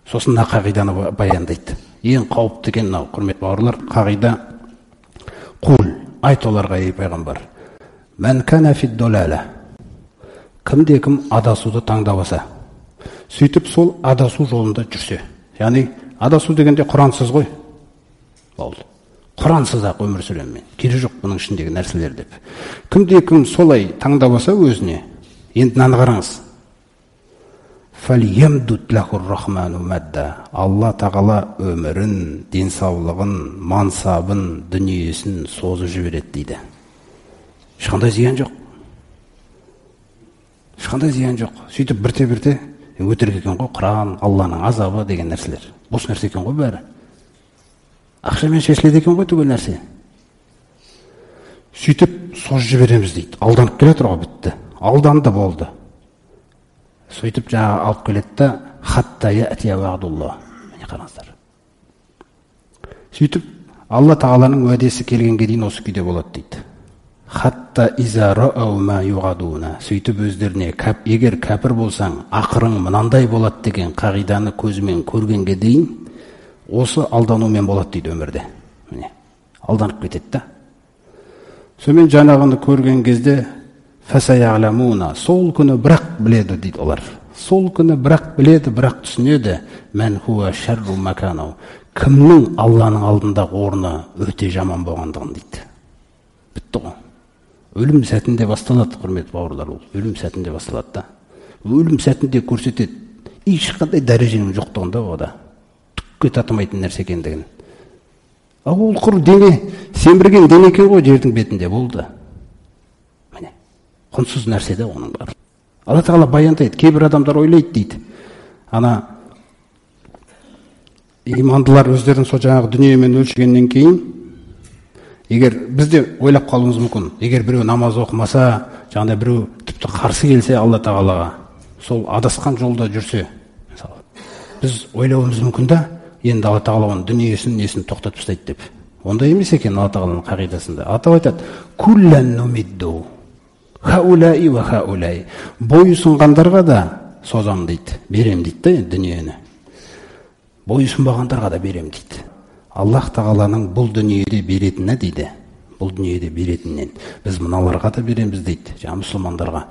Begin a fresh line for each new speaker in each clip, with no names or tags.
Сосын мына қағиданы баяндайды. Ең қауіпті екен мынау, құрметті бауырлар, қағида. Құл, айт оларға, ей пайғамбар, мән кәна фид доләлә, кімде-кім адасуды таңдап алса, сөйтіп сол адасу жолында жүрсе, яғни адасу дегенде Құрансыз ғой, болды. Құрансыз ақ өмір сүремін мен, керегі жоқ бұның ішіндегі нәрселер деп. Кімде-кім солай таңдап алса өзіне, енді мынаны қараңыз. Фәльямдуд лахур рахману мәдда. Алла тағала өмірін, денсаулығын, мансабын, дүниесін созып жібереді дейді. Ешқандай зиян жоқ. Ешқандай зиян жоқ. Сөйтіп бірте-бірте өтірік екен ғой, Құран, Алланың азабы деген нәрселер. Бос нәрсе екен ғой бәрі. Ақшамен шешіледі екен ғой түгел нәрсе. Сөйтіп созып жібереміз дейді. Алданып келе тұр ғой, бітті. Алданды болды. Сөйтіп жаңа алып келеді да, хатта яътия вағдулла. Міне қараңыздар. Сөйтіп Алла тағаланың уәдесі келгенге дейін осы күйде болады дейді. Хатта иза рау ма юғадуна. Сөйтіп өздеріне, егер кәпір болсаң, ақырың мынандай болады деген қағиданы көзімен көргенге дейін, осы алданумен болады дейді өмірде. Міне, алданып кетеді да. Сонымен жаңағыны көрген кезде фәсәяғламуна, сол күні бірақ біледі дейді олар. Сол күні бірақ біледі, бірақ түсінеді. Мән хуа шарру маканау. Кімнің Алланың алдындағы орны өте жаман болғандығын дейді. Бітті ғой. Өлім сәтінде басталады, құрметті бауырлар, ол. Өлім сәтінде басталады да. Өлім сәтінде көрсетеді. Ешқандай дәреженің жоқтығында ода. Түкке татымайтын нәрсе екендігін. Ол құр дене, семірген дене екен ғой жердің бетінде болды. Міне, құнсыз нәрсе де оның бар. Алла тағала баяндайды, кейбір адамдар ойлайды дейді. Ана имандылар өздерін сол жаңағы дүниемен өлшегеннен кейін, егер бізде ойлап қалуымыз мүмкін, егер біреу намаз оқымаса, жаңағыдай біреу тіпті қарсы келсе Алла тағалаға, сол адасқан жолда жүрсе, мысалы, біз ойлауымыз мүмкін да, енді Алла тағала оның дүниесін, несін тоқтатып тастайды деп. Ондай емес екен Алла тағаланың қағидасында. Атап айтады: "Куллан нумидду хаулаи ва хаулаи". Бойұсынғандарға да созам дейді, берем дейді да дүниені. Бойұсынбағандарға да берем дейді. Аллах тағаланың бұл дүниеде беретіні дейді. Бұл дүниеде беретіннен біз мыналарға да береміз дейді. Жаңа мұсылмандарға,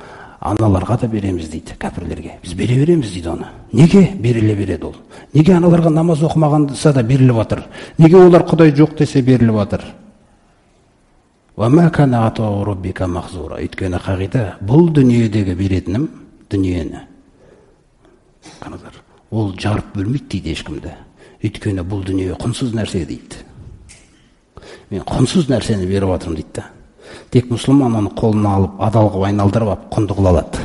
аналарға да береміз дейді, кәпірлерге. Біз бере береміз дейді оны. Неге беріле береді ол? Неге аналарға намаз оқымағандаса да беріліп жатыр? Неге олар Құдай жоқ десе беріліп жатыр? وَمَا كَانَ عَطَاءُ رَبِّكَ مَحْظُورًا. Өйткені қағида, бұл дүниедегі беретінім дүниені. Қараңыздар, ол жарып бөлмейді дейді ешкімді. Өйткені бұл дүние құнсыз нәрсе дейді. Мен құнсыз нәрсені беріп жатырмын дейді да. Тек мұсылман оны қолына алып, адал қылып айналдырып алып құнды қылады.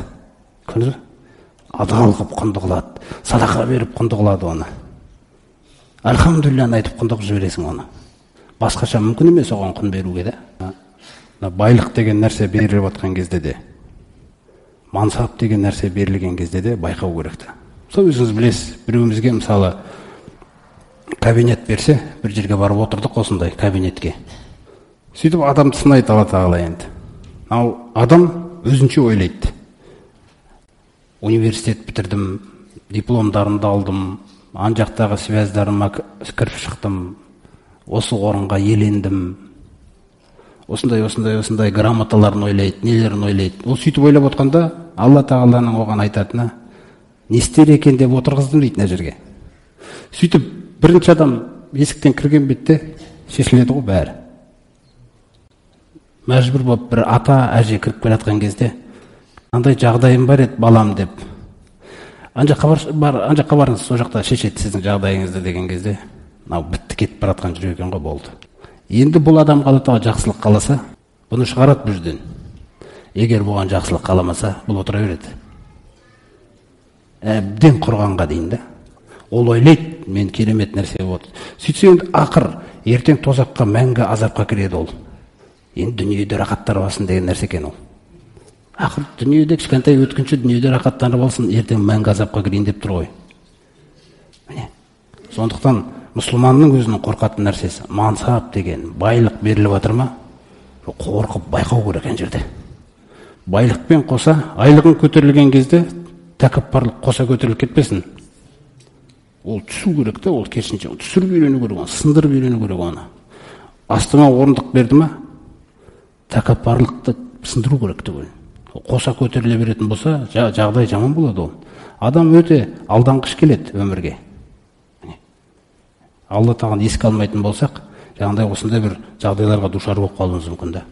Көрдіңіз бе? Адал қылып құнды қылады. Садақа беріп құнды қылады оны. Альхамдулиллахны айтып құнды қылып жібересің оны. Басқаша мүмкін емес оған құн беруге де. Байлық деген нәрсе беріліп жатқан кезде де, мансап деген нәрсе берілген кезде де байқау керекті. Сол өзіңіз білесіз, біреуімізге мысалы кабинет берсе, бір жерге барып отырдық осындай кабинетке. Сөйтіп адамды сынайды Алла тағала енді. Ал адам өзінше ойлайды. Университет бітірдім, дипломдарымды алдым, ан жақтағы связьдарыма кіріп шықтым, осы орынға елендім, осындай грамоталарын ойлайды, нелерін ойлайды. Ол сөйтіп ойлап отқанда, Алла тағаланың оған айтатыны, не істер екен деп отырғыздым дейді мына жерге. Сөйтіп бірінші адам есіктен кірген бетте шешіледі ғой бәрі. Мәжбүр болып бір ата, әже кіріп келе жатқан кезде, андай жағдайым бар еді балам деп. Ан жаққа барыңыз, сол жақта шешеді сіздің жағдайыңызды деген кезде, мынау бітті кетіп бара жатқан жүрек екен ғой, болды. Енді бұл адам Алла тағала жақсылық қаласа, бұны шығарады бұл жерден. Егер бұған жақсылық қаламаса, бұл отыра береді. Әбден құрғанға дейін да. Ол ойлайды, мен керемет нәрсе болды. Сөйтсе енді ақыр, ертең тозаққа, мәңгі азапқа кіреді ол. Енді дүниеде рақаттар басын деген нәрсе екен ол. Ақыр дүниеде кішкентай өткінші дүниеде рақаттанып алсын, ертең мәңгі азапқа кірейін деп тұр ғой. Міне. Сондықтан мұсылманның өзінің қорқатын нәрсесі, мансап деген байлық беріліп жатыр ма? Қорқып байқау керек екен жерде. Байлықпен қоса, айлығың көтерілген кезде тәкаппарлық қоса көтеріліп кетпесін. Ол түсу керек та, ол керісінше түсіріп үйрену керек, оны сындырып үйрену керек. Оны астыңа орындық берді ма, тәкаппарлықты сындыру керек түгел. Қоса көтеріле беретін болса, жағдай жаман болады. Ол адам өте алданғыш келеді өмірге. Алла тағаланы еске алмайтын болсақ, жаңағыдай осындай бір жағдайларға душар болып қалуымыз мүмкін да.